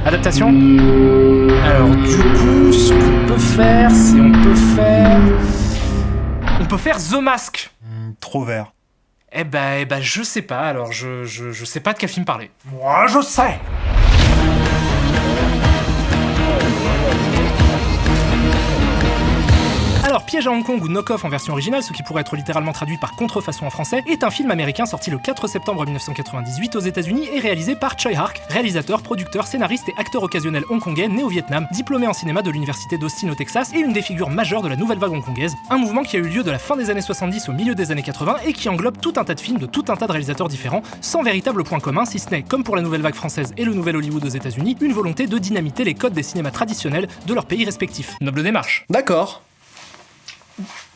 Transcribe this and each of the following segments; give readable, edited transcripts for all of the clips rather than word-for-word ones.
Adaptation? Alors du coup, ce qu'on peut faire, c'est on peut faire The Mask. Trop vert. Eh ben, je sais pas, alors je sais pas de quel film parler. Moi, je sais. Alors, Piège à Hong Kong ou Knock Off en version originale, ce qui pourrait être littéralement traduit par Contrefaçon en français, est un film américain sorti le 4 septembre 1998 aux États-Unis et réalisé par Tsui Hark, réalisateur, producteur, scénariste et acteur occasionnel hongkongais né au Vietnam, diplômé en cinéma de l'université d'Austin au Texas et une des figures majeures de la nouvelle vague hongkongaise, un mouvement qui a eu lieu de la fin des années 70 au milieu des années 80 et qui englobe tout un tas de films de tout un tas de réalisateurs différents, sans véritable point commun, si ce n'est, comme pour la nouvelle vague française et le nouvel Hollywood aux États-Unis, une volonté de dynamiter les codes des cinémas traditionnels de leurs pays respectifs. Noble démarche. D'accord.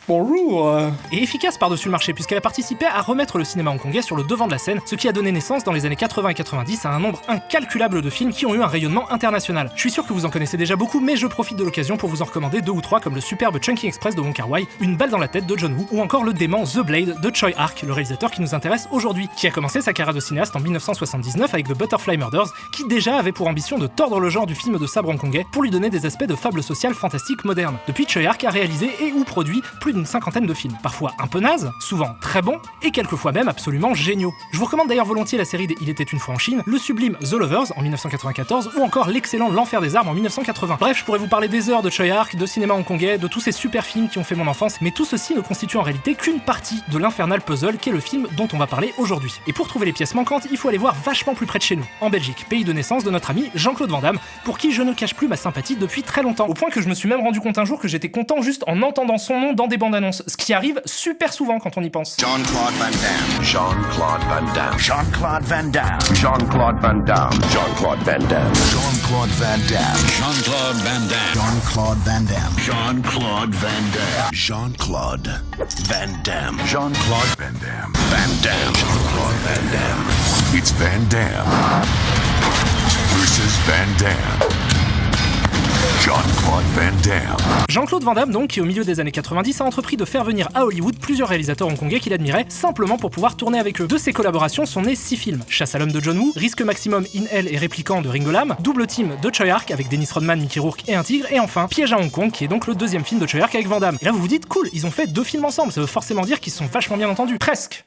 Bonjour. Et efficace par-dessus le marché puisqu'elle a participé à remettre le cinéma hongkongais sur le devant de la scène, ce qui a donné naissance dans les années 80 et 90 à un nombre incalculable de films qui ont eu un rayonnement international. Je suis sûr que vous en connaissez déjà beaucoup, mais je profite de l'occasion pour vous en recommander 2 ou 3 comme le superbe Chungking Express de Wong Kar-wai, Une balle dans la tête de John Woo ou encore le dément The Blade de Tsui Hark, le réalisateur qui nous intéresse aujourd'hui, qui a commencé sa carrière de cinéaste en 1979 avec The Butterfly Murders, qui déjà avait pour ambition de tordre le genre du film de sabre hongkongais pour lui donner des aspects de fable sociale fantastique moderne. Depuis, Tsui Hark a réalisé et ou produit plus d'une cinquantaine de films, parfois un peu nazes, souvent très bons, et quelquefois même absolument géniaux. Je vous recommande d'ailleurs volontiers la série des Il était une fois en Chine, le sublime The Lovers en 1994, ou encore l'excellent L'Enfer des Arbres en 1980. Bref, je pourrais vous parler des heures de Tsui Hark, de cinéma hongkongais, de tous ces super films qui ont fait mon enfance, mais tout ceci ne constitue en réalité qu'une partie de l'infernal puzzle qu'est le film dont on va parler aujourd'hui. Et pour trouver les pièces manquantes, il faut aller voir vachement plus près de chez nous, en Belgique, pays de naissance de notre ami Jean-Claude Van Damme, pour qui je ne cache plus ma sympathie depuis très longtemps, au point que je me suis même rendu compte un jour que j'étais content juste en entendant son nom dans des bandes annonces, ce qui arrive super souvent quand on y pense. Jean-Claude Van Damme. Jean-Claude Van Damme. Jean-Claude Van Damme. Jean-Claude Van Damme. Jean-Claude Van Damme. Jean-Claude Van Damme. Jean-Claude Van Damme. Jean-Claude Van Damme. Jean-Claude Van Damme. Jean-Claude Van Damme. Jean-Claude Van Damme. Van Damme. Jean-Claude Van Damme. It's Van Damme versus Van Damme. Jean-Claude Van Damme. Jean-Claude Van Damme, donc, qui au milieu des années 90 a entrepris de faire venir à Hollywood plusieurs réalisateurs hongkongais qu'il admirait, simplement pour pouvoir tourner avec eux. De ces collaborations sont nés 6 films. Chasse à l'homme de John Woo, Risque maximum in Hell et Répliquant de Ringo Lam, Double Team de Tsui Hark avec Dennis Rodman, Mickey Rourke et un tigre, et enfin Piège à Hong Kong, qui est donc le 2e film de Tsui Hark avec Van Damme. Et là vous vous dites, cool, ils ont fait 2 films ensemble, ça veut forcément dire qu'ils se sont vachement bien entendus. Presque.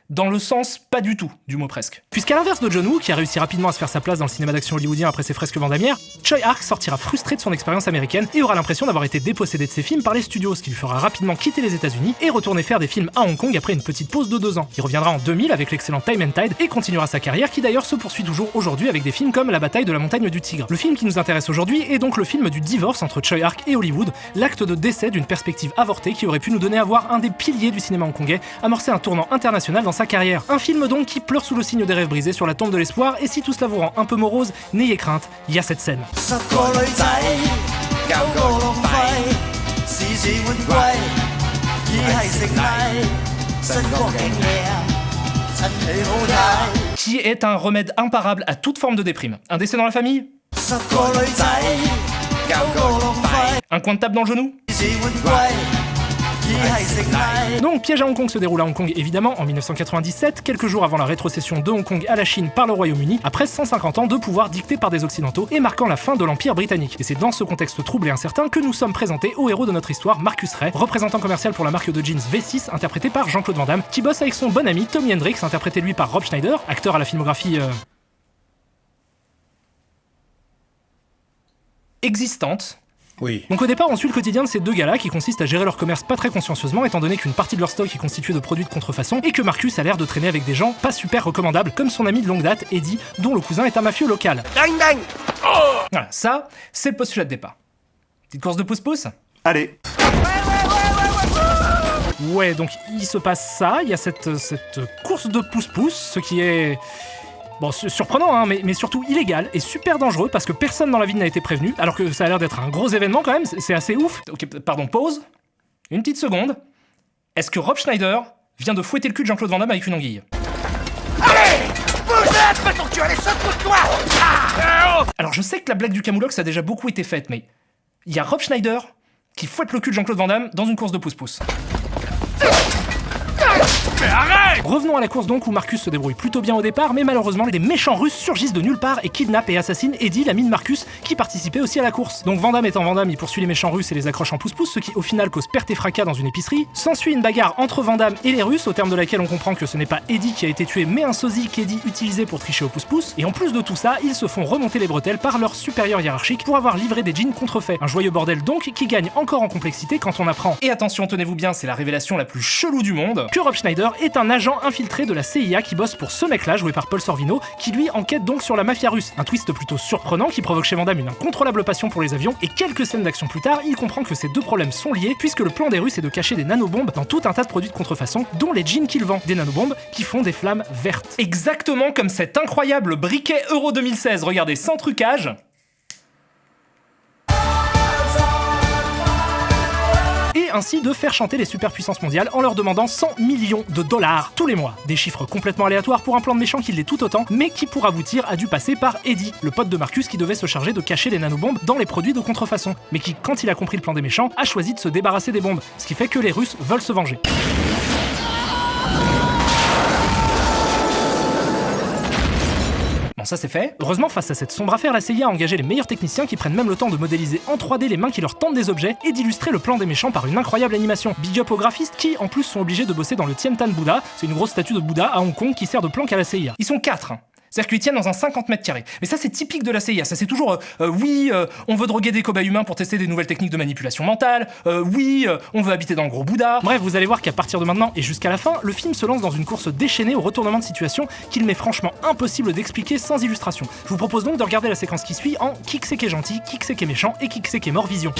Dans le sens pas du tout du mot presque. Puisqu'à l'inverse de John Woo, qui a réussi rapidement à se faire sa place dans le cinéma d'action hollywoodien après ses fresques vandamières, Tsui Hark sortira frustré de son expérience américaine et aura l'impression d'avoir été dépossédé de ses films par les studios, ce qui lui fera rapidement quitter les États-Unis et retourner faire des films à Hong Kong après une petite pause de 2 ans. Il reviendra en 2000 avec l'excellent Time and Tide et continuera sa carrière qui d'ailleurs se poursuit toujours aujourd'hui avec des films comme La bataille de la montagne du tigre. Le film qui nous intéresse aujourd'hui est donc le film du divorce entre Tsui Hark et Hollywood, l'acte de décès d'une perspective avortée qui aurait pu nous donner à voir un des piliers du cinéma hongkongais, amorcer un tournant international dans sa carrière. Un film donc qui pleure sous le signe des rêves brisés sur la tombe de l'espoir, et si tout cela vous rend un peu morose, n'ayez crainte, il y a cette scène. Qui est un remède imparable à toute forme de déprime. Un décès dans la famille? Un coin de table dans le genou? Donc, Piège à Hong Kong se déroule à Hong Kong évidemment en 1997, quelques jours avant la rétrocession de Hong Kong à la Chine par le Royaume-Uni, après 150 ans de pouvoir dicté par des Occidentaux et marquant la fin de l'Empire britannique. Et c'est dans ce contexte trouble et incertain que nous sommes présentés au héros de notre histoire, Marcus Ray, représentant commercial pour la marque de jeans V6, interprété par Jean-Claude Van Damme, qui bosse avec son bon ami Tommy Hendrix, interprété lui par Rob Schneider, acteur à la filmographie existante. Oui. Donc au départ, on suit le quotidien de ces 2 gars-là qui consistent à gérer leur commerce pas très consciencieusement étant donné qu'une partie de leur stock est constituée de produits de contrefaçon et que Marcus a l'air de traîner avec des gens pas super recommandables comme son ami de longue date, Eddie, dont le cousin est un mafieux local. Ding ding. Voilà, ça, c'est le postulat de départ. Petite course de pouce-pouce? Allez. Ouais, donc il se passe ça, il y a cette course de pouce-pouce, ce qui est... Bon, surprenant, hein, mais surtout illégal et super dangereux parce que personne dans la ville n'a été prévenu, alors que ça a l'air d'être un gros événement quand même, c'est assez ouf. Ok, pardon, pause. Une petite seconde. Est-ce que Rob Schneider vient de fouetter le cul de Jean-Claude Van Damme avec une anguille? Allez, vous êtes, maintenant tu allez secoue-toi. Alors je sais que la blague du camoulox a déjà beaucoup été faite, mais il y a Rob Schneider qui fouette le cul de Jean-Claude Van Damme dans une course de pouce-pouce. Mais arrête! Revenons à la course donc où Marcus se débrouille plutôt bien au départ, mais malheureusement des méchants russes surgissent de nulle part et kidnappent et assassinent Eddie, l'ami de Marcus, qui participait aussi à la course. Donc Van Damme étant Van Damme, il poursuit les méchants russes et les accroche en pouce-pouce, ce qui au final cause perte et fracas dans une épicerie. S'ensuit une bagarre entre Van Damme et les Russes, au terme de laquelle on comprend que ce n'est pas Eddie qui a été tué, mais un sosie qu'Eddie utilisait pour tricher au pouce-pouce. Et en plus de tout ça, ils se font remonter les bretelles par leur supérieur hiérarchique pour avoir livré des jeans contrefaits. Un joyeux bordel donc qui gagne encore en complexité quand on apprend, et attention tenez-vous bien, c'est la révélation la plus chelou du monde, que Rob Schneider est un agent infiltré de la CIA qui bosse pour ce mec-là, joué par Paul Sorvino, qui lui enquête donc sur la mafia russe. Un twist plutôt surprenant qui provoque chez Van Damme une incontrôlable passion pour les avions, et quelques scènes d'action plus tard, il comprend que ces deux problèmes sont liés, puisque le plan des Russes est de cacher des nanobombes dans tout un tas de produits de contrefaçon, dont les jeans qu'il vend, des nanobombes qui font des flammes vertes. Exactement comme cet incroyable briquet Euro 2016, regardez, sans trucage. Et ainsi de faire chanter les superpuissances mondiales en leur demandant 100 millions de dollars tous les mois. Des chiffres complètement aléatoires pour un plan de méchant qui l'est tout autant, mais qui pour aboutir a dû passer par Eddie, le pote de Marcus qui devait se charger de cacher les nanobombes dans les produits de contrefaçon, mais qui, quand il a compris le plan des méchants, a choisi de se débarrasser des bombes, ce qui fait que les Russes veulent se venger. Bon, ça c'est fait. Heureusement, face à cette sombre affaire, la CIA a engagé les meilleurs techniciens qui prennent même le temps de modéliser en 3D les mains qui leur tendent des objets et d'illustrer le plan des méchants par une incroyable animation. Big up aux graphistes qui, en plus, sont obligés de bosser dans le Tiantan Buddha, c'est une grosse statue de Bouddha à Hong Kong qui sert de planque à la CIA. Ils sont 4. C'est-à-dire qu'ils tiennent dans un 50 mètres carrés. Mais ça, c'est typique de la CIA. Ça, c'est toujours on veut droguer des cobayes humains pour tester des nouvelles techniques de manipulation mentale. On veut habiter dans le gros Bouddha. Bref, vous allez voir qu'à partir de maintenant et jusqu'à la fin, le film se lance dans une course déchaînée au retournement de situation qu'il m'est franchement impossible d'expliquer sans illustration. Je vous propose donc de regarder la séquence qui suit en qui que c'est qui est gentil, qui que c'est qui est méchant et qui que c'est qui est mort vision.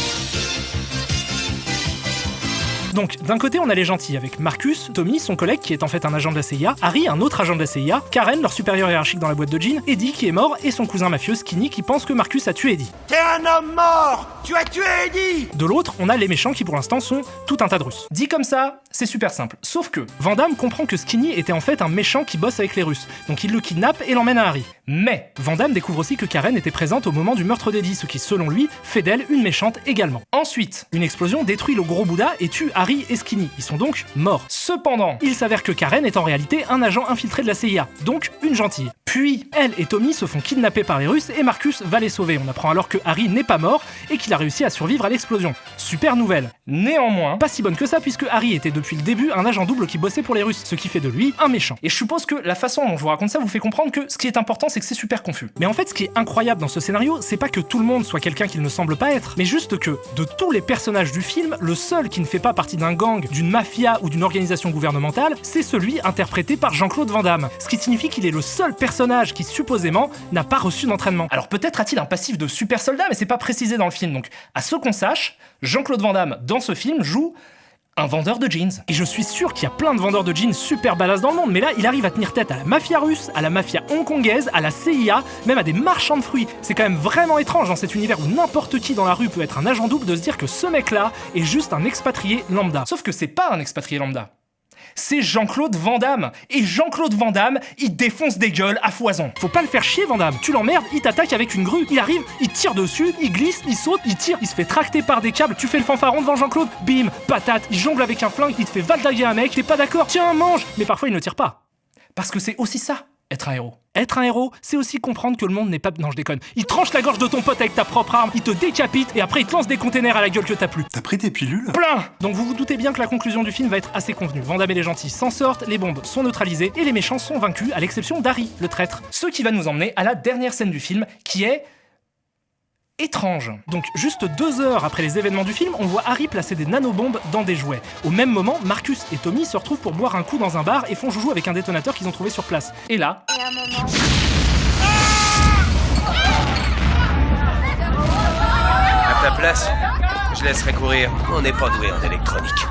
Donc, d'un côté, on a les gentils avec Marcus, Tommy, son collègue qui est en fait un agent de la CIA, Harry, un autre agent de la CIA, Karen, leur supérieur hiérarchique dans la boîte de jeans, Eddie qui est mort et son cousin mafieux Skinny qui pense que Marcus a tué Eddie. T'es un homme mort! Tu as tué Eddie! De l'autre, on a les méchants qui pour l'instant sont tout un tas de Russes. Dit comme ça, c'est super simple. Sauf que Van Damme comprend que Skinny était en fait un méchant qui bosse avec les Russes, donc il le kidnappe et l'emmène à Harry. Mais Van Damme découvre aussi que Karen était présente au moment du meurtre d'Eddie, ce qui selon lui fait d'elle une méchante également. Ensuite, une explosion détruit le gros Bouddha et tue Harry et Skinny. Ils sont donc morts. Cependant, il s'avère que Karen est en réalité un agent infiltré de la CIA, donc une gentille. Puis, elle et Tommy se font kidnapper par les Russes et Marcus va les sauver. On apprend alors que Harry n'est pas mort et qu'il a réussi à survivre à l'explosion. Super nouvelle. Néanmoins, pas si bonne que ça puisque Harry était depuis le début un agent double qui bossait pour les Russes, ce qui fait de lui un méchant. Et je suppose que la façon dont je vous raconte ça vous fait comprendre que ce qui est important c'est que c'est super confus. Mais en fait, ce qui est incroyable dans ce scénario, c'est pas que tout le monde soit quelqu'un qu'il ne semble pas être, mais juste que, de tous les personnages du film, le seul qui ne fait pas partie d'un gang, d'une mafia ou d'une organisation gouvernementale, c'est celui interprété par Jean-Claude Van Damme. Ce qui signifie qu'il est le seul personnage qui, supposément, n'a pas reçu d'entraînement. Alors peut-être a-t-il un passif de super soldat, mais c'est pas précisé dans le film. Donc, à ce qu'on sache, Jean-Claude Van Damme, dans ce film, joue un vendeur de jeans. Et je suis sûr qu'il y a plein de vendeurs de jeans super badass dans le monde, mais là, il arrive à tenir tête à la mafia russe, à la mafia hongkongaise, à la CIA, même à des marchands de fruits. C'est quand même vraiment étrange dans cet univers où n'importe qui dans la rue peut être un agent double de se dire que ce mec-là est juste un expatrié lambda. Sauf que c'est pas un expatrié lambda. C'est Jean-Claude Van Damme. Et Jean-Claude Van Damme, il défonce des gueules à foison. Faut pas le faire chier, Van Damme. Tu l'emmerdes, il t'attaque avec une grue. Il arrive, il tire dessus, il glisse, il saute, il tire, il se fait tracter par des câbles. Tu fais le fanfaron devant Jean-Claude, bim, patate, il jongle avec un flingue, il te fait valdaguer un mec, t'es pas d'accord, tiens, mange. Mais parfois, il ne tire pas. Parce que c'est aussi ça, être un héros. Être un héros, c'est aussi comprendre que le monde n'est pas... Non, je déconne. Il tranche la gorge de ton pote avec ta propre arme, il te décapite et après il te lance des containers à la gueule que t'as plus. T'as pris tes pilules? Plein. Donc vous vous doutez bien que la conclusion du film va être assez convenue. Van Damme et les gentils s'en sortent, les bombes sont neutralisées et les méchants sont vaincus, à l'exception d'Harry, le traître. Ce qui va nous emmener à la dernière scène du film, qui est... étrange. Donc juste 2 heures après les événements du film, on voit Harry placer des nanobombes dans des jouets. Au même moment, Marcus et Tommy se retrouvent pour boire un coup dans un bar et font joujou avec un détonateur qu'ils ont trouvé sur place. Et là... À ta place, je laisserai courir. On n'est pas doué en électronique.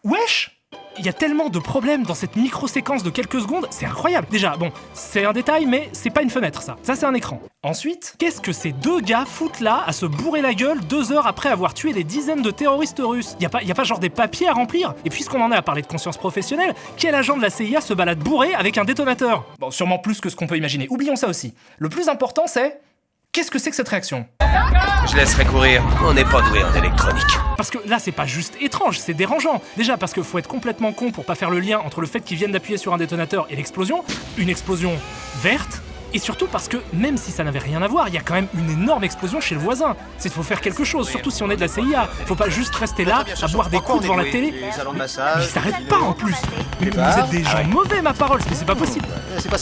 Wesh! Il y a tellement de problèmes dans cette micro-séquence de quelques secondes, c'est incroyable. Déjà, bon, c'est un détail, mais c'est pas une fenêtre, ça. Ça, c'est un écran. Ensuite, qu'est-ce que ces 2 gars foutent là à se bourrer la gueule 2 heures après avoir tué des dizaines de terroristes russes? Y a pas genre des papiers à remplir? Et puisqu'on en est à parler de conscience professionnelle, quel agent de la CIA se balade bourré avec un détonateur? Bon, sûrement plus que ce qu'on peut imaginer. Oublions ça aussi. Le plus important, c'est... qu'est-ce que c'est que cette réaction? Je laisserai courir, on n'est pas doué en électronique. Parce que là, c'est pas juste étrange, c'est dérangeant. Déjà parce qu'il faut être complètement con pour pas faire le lien entre le fait qu'ils viennent d'appuyer sur un détonateur et l'explosion, une explosion verte, et surtout parce que, même si ça n'avait rien à voir, il y a quand même une énorme explosion chez le voisin. C'est qu'il faut faire quelque chose, surtout si on est de la CIA. Faut pas juste rester là, à boire des coups devant la télé. Mais ils s'arrêtent pas en plus. Mais vous êtes des gens mauvais, ma parole, mais c'est pas possible.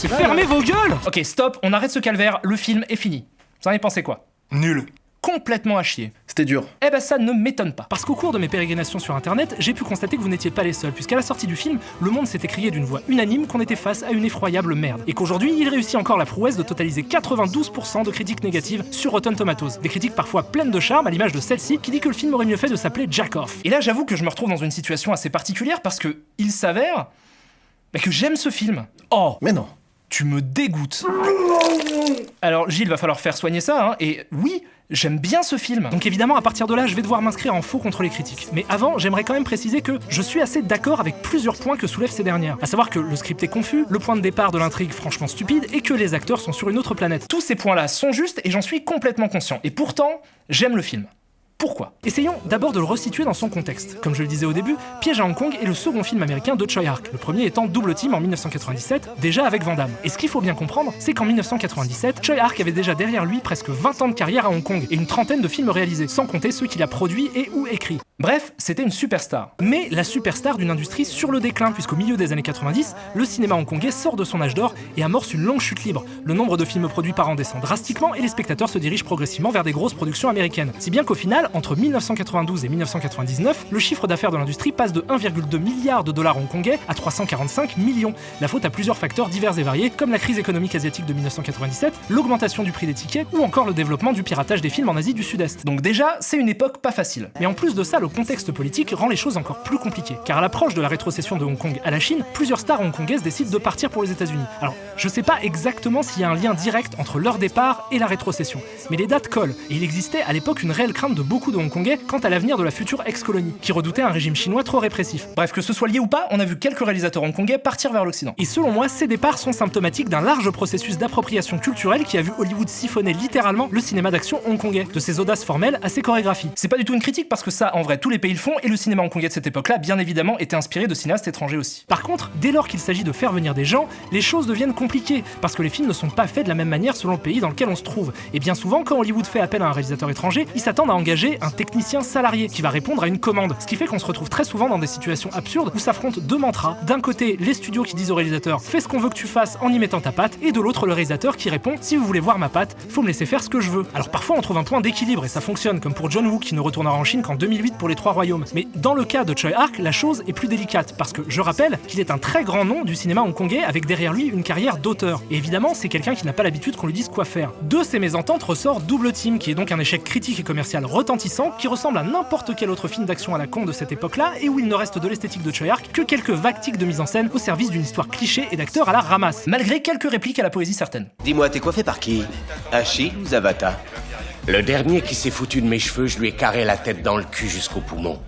Fermez vos gueules! Ok, stop, on arrête ce calvaire, le film est fini. Vous en avez pensé quoi? Nul. Complètement à chier. C'était dur. Eh ben ça ne m'étonne pas. Parce qu'au cours de mes pérégrinations sur internet, j'ai pu constater que vous n'étiez pas les seuls, puisqu'à la sortie du film, le monde s'était crié d'une voix unanime qu'on était face à une effroyable merde. Et qu'aujourd'hui, il réussit encore la prouesse de totaliser 92% de critiques négatives sur Rotten Tomatoes. Des critiques parfois pleines de charme, à l'image de celle-ci, qui dit que le film aurait mieux fait de s'appeler Jack Off. Et là, j'avoue que je me retrouve dans une situation assez particulière, parce que il s'avère que j'aime ce film. Oh, Mais non. tu me dégoûtes. Alors Gilles, va falloir faire soigner ça, hein, et oui, j'aime bien ce film. Donc évidemment, à partir de là, je vais devoir m'inscrire en faux contre les critiques. Mais avant, j'aimerais quand même préciser que je suis assez d'accord avec plusieurs points que soulèvent ces dernières. À savoir que le script est confus, le point de départ de l'intrigue franchement stupide, et que les acteurs sont sur une autre planète. Tous ces points-là sont justes, et j'en suis complètement conscient. Et pourtant, j'aime le film. Pourquoi? Essayons d'abord de le resituer dans son contexte. Comme je le disais au début, Piège à Hong Kong est le second film américain de Tsui Hark, le premier étant Double Team en 1997, déjà avec Van Damme. Et ce qu'il faut bien comprendre, c'est qu'en 1997, Tsui Hark avait déjà derrière lui presque 20 ans de carrière à Hong Kong et une trentaine de films réalisés, sans compter ceux qu'il a produits et ou écrits. Bref, c'était une superstar. Mais la superstar d'une industrie sur le déclin, puisqu'au milieu des années 90, le cinéma hongkongais sort de son âge d'or et amorce une longue chute libre. Le nombre de films produits par an descend drastiquement et les spectateurs se dirigent progressivement vers des grosses productions américaines. Si bien qu'au final, entre 1992 et 1999, le chiffre d'affaires de l'industrie passe de 1,2 milliard de dollars hongkongais à 345 millions. La faute à plusieurs facteurs divers et variés, comme la crise économique asiatique de 1997, l'augmentation du prix des tickets ou encore le développement du piratage des films en Asie du Sud-Est. Donc déjà, c'est une époque pas facile. Mais en plus de ça, le contexte politique rend les choses encore plus compliquées. Car à l'approche de la rétrocession de Hong Kong à la Chine, plusieurs stars hongkongaises décident de partir pour les États-Unis. Alors, je sais pas exactement s'il y a un lien direct entre leur départ et la rétrocession, mais les dates collent, et il existait à l'époque une réelle crainte de beaucoup de Hongkongais quant à l'avenir de la future ex-colonie, qui redoutait un régime chinois trop répressif. Bref, que ce soit lié ou pas, on a vu quelques réalisateurs hongkongais partir vers l'Occident. Et selon moi, ces départs sont symptomatiques d'un large processus d'appropriation culturelle qui a vu Hollywood siphonner littéralement le cinéma d'action hongkongais, de ses audaces formelles à ses chorégraphies. C'est pas du tout une critique parce que ça, en vrai, tous les pays le font, et le cinéma hongkongais de cette époque-là, bien évidemment, était inspiré de cinéastes étrangers aussi. Par contre, dès lors qu'il s'agit de faire venir des gens, les choses deviennent compliquées, parce que les films ne sont pas faits de la même manière selon le pays dans lequel on se trouve. Et bien souvent, quand Hollywood fait appel à un réalisateur étranger, ils s'attendent à engager un technicien salarié qui va répondre à une commande, ce qui fait qu'on se retrouve très souvent dans des situations absurdes où s'affrontent deux mantras. D'un côté, les studios qui disent au réalisateur « fais ce qu'on veut que tu fasses en y mettant ta patte », et de l'autre, le réalisateur qui répond « si vous voulez voir ma patte, faut me laisser faire ce que je veux ». Alors parfois, on trouve un point d'équilibre et ça fonctionne, comme pour John Woo qui ne retournera en Chine qu'en 2008 pour les Trois Royaumes. Mais dans le cas de Tsui Hark, la chose est plus délicate, parce que je rappelle qu'il est un très grand nom du cinéma hongkongais avec derrière lui une carrière d'auteur. Et évidemment, c'est quelqu'un qui n'a pas l'habitude qu'on lui dise quoi faire. De ces mésententes ressort Double Team, qui est donc un échec critique et commercial retentissant, qui ressemble à n'importe quel autre film d'action à la con de cette époque-là, et où il ne reste de l'esthétique de Tsui Hark que quelques vagues tics de mise en scène au service d'une histoire cliché et d'acteurs à la ramasse, malgré quelques répliques à la poésie certaine. Dis-moi, t'es coiffé par qui? Achille ou Zavata? Le dernier qui s'est foutu de mes cheveux, je lui ai carré la tête dans le cul jusqu'au poumon.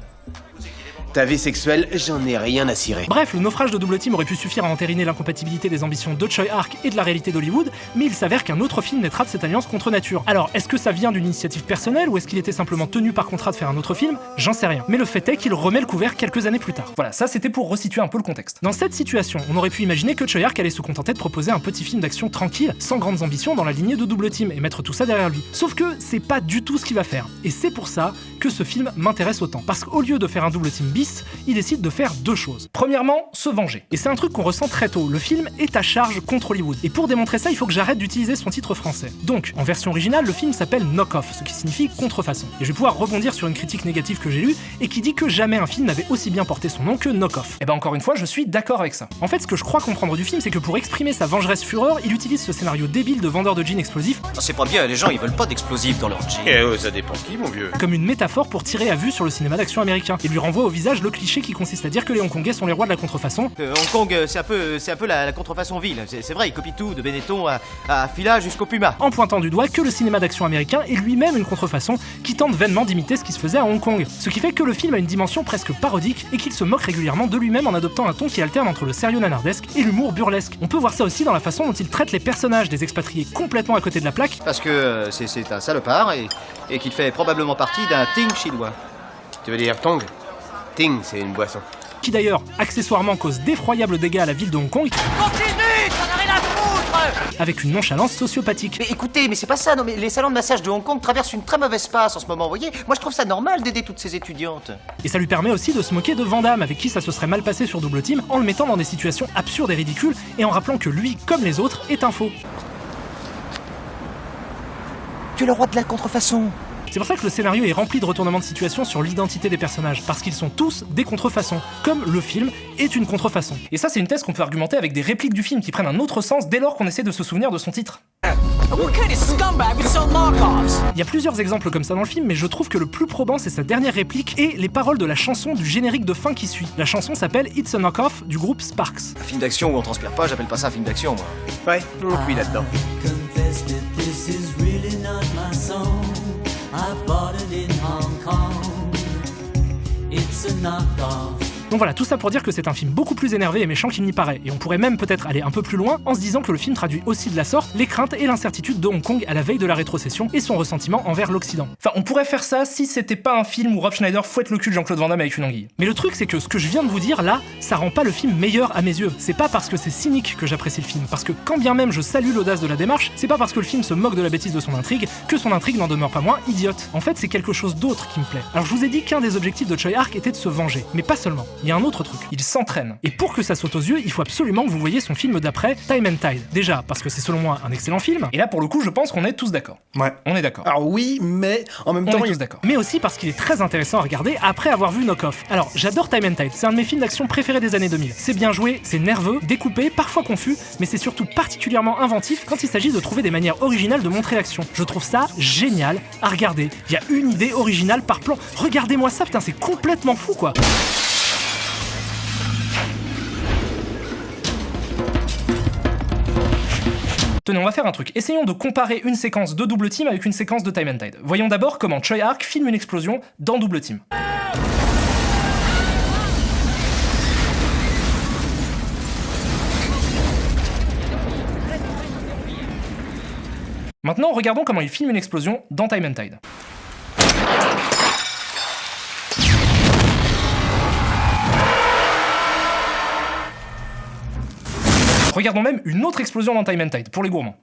Ta vie sexuelle, j'en ai rien à cirer. Bref, le naufrage de Double Team aurait pu suffire à entériner l'incompatibilité des ambitions de Tsui Hark et de la réalité d'Hollywood, mais il s'avère qu'un autre film naîtra de cette alliance contre nature. Alors, est-ce que ça vient d'une initiative personnelle ou est-ce qu'il était simplement tenu par contrat de faire un autre film? J'en sais rien. Mais le fait est qu'il remet le couvert quelques années plus tard. Voilà, ça c'était pour resituer un peu le contexte. Dans cette situation, on aurait pu imaginer que Tsui Hark allait se contenter de proposer un petit film d'action tranquille, sans grandes ambitions dans la lignée de Double Team et mettre tout ça derrière lui. Sauf que c'est pas du tout ce qu'il va faire. Et c'est pour ça que ce film m'intéresse autant. Parce qu'au lieu de faire un Double Team bis, il décide de faire deux choses. Premièrement, se venger. Et c'est un truc qu'on ressent très tôt, le film est à charge contre Hollywood. Et pour démontrer ça, il faut que j'arrête d'utiliser son titre français. Donc, en version originale, le film s'appelle Knock Off, ce qui signifie contrefaçon. Et je vais pouvoir rebondir sur une critique négative que j'ai lue, et qui dit que jamais un film n'avait aussi bien porté son nom que Knock Off. Et ben encore une fois, je suis d'accord avec ça. En fait, ce que je crois comprendre du film, c'est que pour exprimer sa vengeresse fureur, il utilise ce scénario débile de vendeur de jeans explosifs. C'est pas bien, les gens ils veulent pas d'explosifs dans leur jeans. Eh oh, ça dépend qui, mon vieux. Comme une métaphore pour tirer à vue sur le cinéma d'action américain, et lui renvoie au visage visage le cliché qui consiste à dire que les Hongkongais sont les rois de la contrefaçon. Hong Kong, c'est un peu la contrefaçon ville. C'est vrai, il copie tout, de Benetton à Fila jusqu'au Puma. En pointant du doigt que le cinéma d'action américain est lui-même une contrefaçon qui tente vainement d'imiter ce qui se faisait à Hong Kong. Ce qui fait que le film a une dimension presque parodique et qu'il se moque régulièrement de lui-même en adoptant un ton qui alterne entre le sérieux nanardesque et l'humour burlesque. On peut voir ça aussi dans la façon dont il traite les personnages des expatriés complètement à côté de la plaque. Parce que c'est un salopard et qu'il fait probablement partie d'un ting chinois. Tu veux dire Tong? Ting, c'est une boisson. Qui d'ailleurs, accessoirement, cause d'effroyables dégâts à la ville de Hong Kong. Continue, ça n'a rien à foutre! Avec une nonchalance sociopathique. Mais écoutez, mais c'est pas ça, non mais les salons de massage de Hong Kong traversent une très mauvaise passe en ce moment, vous voyez. Moi je trouve ça normal d'aider toutes ces étudiantes. Et ça lui permet aussi de se moquer de Van Damme, avec qui ça se serait mal passé sur Double Team, en le mettant dans des situations absurdes et ridicules, et en rappelant que lui, comme les autres, est un faux. Tu es le roi de la contrefaçon. C'est pour ça que le scénario est rempli de retournements de situation sur l'identité des personnages, parce qu'ils sont tous des contrefaçons, comme le film est une contrefaçon. Et ça, c'est une thèse qu'on peut argumenter avec des répliques du film qui prennent un autre sens dès lors qu'on essaie de se souvenir de son titre. Il y a plusieurs exemples comme ça dans le film, mais je trouve que le plus probant c'est sa dernière réplique et les paroles de la chanson du générique de fin qui suit. La chanson s'appelle It's a Knockoff du groupe Sparks. Un film d'action où on transpire pas, j'appelle pas ça un film d'action, moi. Ouais, on cuit là-dedans. Confess that this is really not my song. I bought it in Hong Kong. It's a knockoff. Donc voilà, tout ça pour dire que c'est un film beaucoup plus énervé et méchant qu'il n'y paraît, et on pourrait même peut-être aller un peu plus loin en se disant que le film traduit aussi de la sorte les craintes et l'incertitude de Hong Kong à la veille de la rétrocession et son ressentiment envers l'Occident. Enfin, on pourrait faire ça si c'était pas un film où Rob Schneider fouette le cul de Jean-Claude Van Damme avec une anguille. Mais le truc c'est que ce que je viens de vous dire là, ça rend pas le film meilleur à mes yeux. C'est pas parce que c'est cynique que j'apprécie le film, parce que quand bien même je salue l'audace de la démarche, c'est pas parce que le film se moque de la bêtise de son intrigue que son intrigue n'en demeure pas moins idiote. En fait, c'est quelque chose d'autre qui me plaît. Alors je vous ai dit qu'un des objectifs de Choi Ark était de se venger, mais pas seulement. Il y a un autre truc. Il s'entraîne. Et pour que ça saute aux yeux, il faut absolument que vous voyez son film d'après, Time and Tide. Déjà, parce que c'est selon moi un excellent film, et là pour le coup je pense qu'on est tous d'accord. Ouais. On est d'accord. Alors oui, mais en même On temps... est tous d'accord. Mais aussi parce qu'il est très intéressant à regarder après avoir vu Knock Off. Alors, j'adore Time and Tide, c'est un de mes films d'action préférés des années 2000. C'est bien joué, c'est nerveux, découpé, parfois confus, mais c'est surtout particulièrement inventif quand il s'agit de trouver des manières originales de montrer l'action. Je trouve ça génial à regarder. Il y a une idée originale par plan. Regardez-moi ça, putain, c'est complètement fou quoi. Tenez, on va faire un truc. Essayons de comparer une séquence de Double Team avec une séquence de Time and Tide. Voyons d'abord comment Choi Ark filme une explosion dans Double Team. Maintenant, regardons comment il filme une explosion dans Time and Tide. Regardons même une autre explosion dans Time and Tide, pour les gourmands.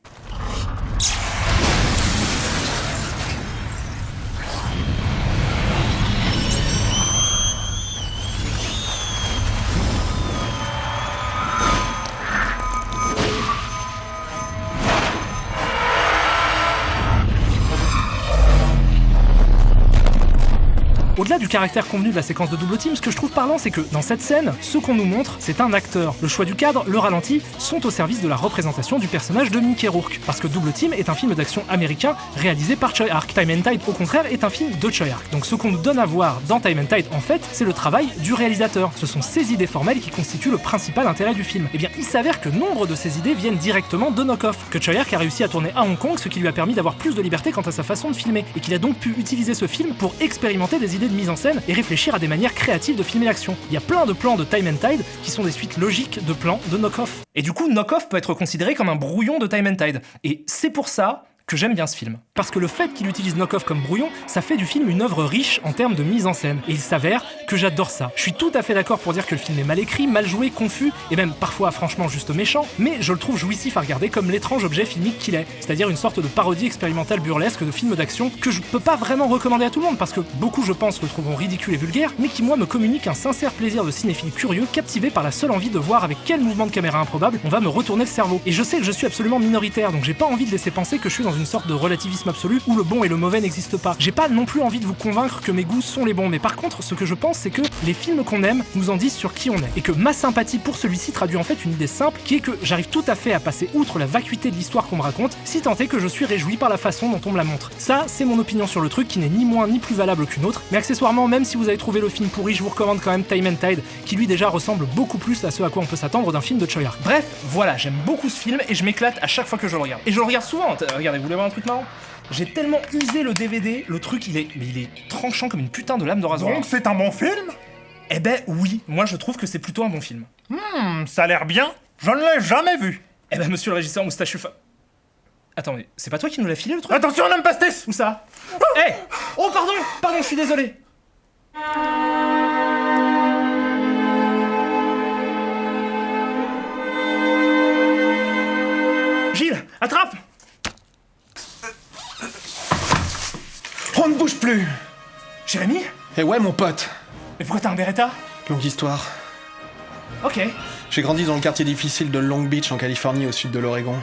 Au-delà du caractère convenu de la séquence de Double Team, ce que je trouve parlant, c'est que dans cette scène, ce qu'on nous montre, c'est un acteur. Le choix du cadre, le ralenti, sont au service de la représentation du personnage de Mickey Rourke. Parce que Double Team est un film d'action américain réalisé par Choi Ark. Time and Tide, au contraire, est un film de Choi Ark. Donc ce qu'on nous donne à voir dans Time and Tide, en fait, c'est le travail du réalisateur. Ce sont ces idées formelles qui constituent le principal intérêt du film. Et bien, il s'avère que nombre de ces idées viennent directement de Knock Off, que Choi Ark a réussi à tourner à Hong Kong, ce qui lui a permis d'avoir plus de liberté quant à sa façon de filmer, et qu'il a donc pu utiliser ce film pour expérimenter des idées de mise en scène et réfléchir à des manières créatives de filmer l'action. Il y a plein de plans de Time and Tide qui sont des suites logiques de plans de Knock Off. Et du coup, Knock Off peut être considéré comme un brouillon de Time and Tide. Et c'est pour ça que j'aime bien ce film. Parce que le fait qu'il utilise Knock Off comme brouillon, ça fait du film une œuvre riche en termes de mise en scène. Et il s'avère que j'adore ça. Je suis tout à fait d'accord pour dire que le film est mal écrit, mal joué, confus, et même parfois franchement juste méchant, mais je le trouve jouissif à regarder comme l'étrange objet filmique qu'il est. C'est-à-dire une sorte de parodie expérimentale burlesque de film d'action que je peux pas vraiment recommander à tout le monde, parce que beaucoup, je pense, le trouveront ridicule et vulgaire, mais qui moi me communique un sincère plaisir de cinéphile curieux, captivé par la seule envie de voir avec quel mouvement de caméra improbable on va me retourner le cerveau. Et je sais que je suis absolument minoritaire, donc j'ai pas envie de laisser penser que je suis dans une sorte de relativisme absolu où le bon et le mauvais n'existent pas. J'ai pas non plus envie de vous convaincre que mes goûts sont les bons, mais par contre, ce que je pense, c'est que les films qu'on aime nous en disent sur qui on est, et que ma sympathie pour celui-ci traduit en fait une idée simple, qui est que j'arrive tout à fait à passer outre la vacuité de l'histoire qu'on me raconte, si tant est que je suis réjoui par la façon dont on me la montre. Ça, c'est mon opinion sur le truc, qui n'est ni moins ni plus valable qu'une autre, mais accessoirement, même si vous avez trouvé le film pourri, je vous recommande quand même Time and Tide, qui lui déjà ressemble beaucoup plus à ce à quoi on peut s'attendre d'un film de Choi Ark. Bref, voilà, j'aime beaucoup ce film et je m'éclate à chaque fois que je le regarde. Et je le regarde souvent. Regardez, vous voulez voir un truc marrant ? J'ai tellement usé le DVD, le truc il est tranchant comme une putain de lame de rasoir. Donc c'est un bon film? Eh ben oui, moi je trouve que c'est plutôt un bon film. Ça a l'air bien. Je ne l'ai jamais vu. Eh ben monsieur le régisseur moustachu Attends, mais c'est pas toi qui nous l'as filé le truc? Attention, un pastis. Où ça? Eh Oh pardon, je suis désolé. Gilles, attrape! On ne bouge plus. Jérémy? Eh ouais, mon pote. Mais pourquoi t'as un Beretta? Longue histoire. Ok. J'ai grandi dans le quartier difficile de Long Beach, en Californie, au sud de l'Oregon.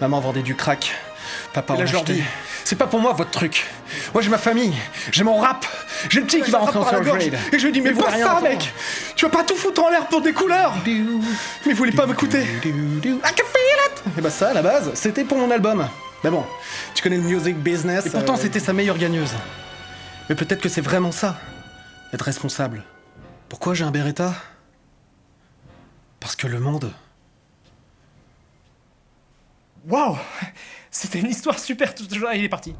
Maman vendait du crack. Papa en achetait. C'est pas pour moi, votre truc. Moi, j'ai ma famille. J'ai mon rap. J'ai le petit qui va rentrer en third grade. Et je lui dis, mais vois ça, mec. Tu vas pas tout foutre en l'air pour des couleurs. Mais il voulait pas m'écouter. I can feel it. Et bah ça, à la base, c'était pour mon album. Mais bon, tu connais le music business. Et pourtant, c'était sa meilleure gagneuse. Mais peut-être que c'est vraiment ça, être responsable. Pourquoi j'ai un Beretta? Parce que le monde... Waouh! C'était une histoire super... Il est parti.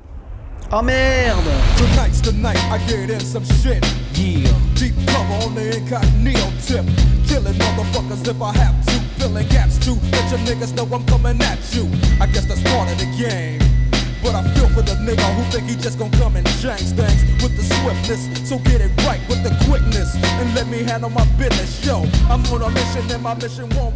Oh merde! Tonight's the night I get in some shit. Yeah. Deep cover on the incognito tip. Killing motherfuckers if I have to. Filling gaps too. Let your niggas know I'm coming at you. I guess that's part of the game. But I feel for the nigga who think he just gon' come and change things with the swiftness. So get it right with the quickness and let me handle my business. Yo, I'm on a mission and my mission won't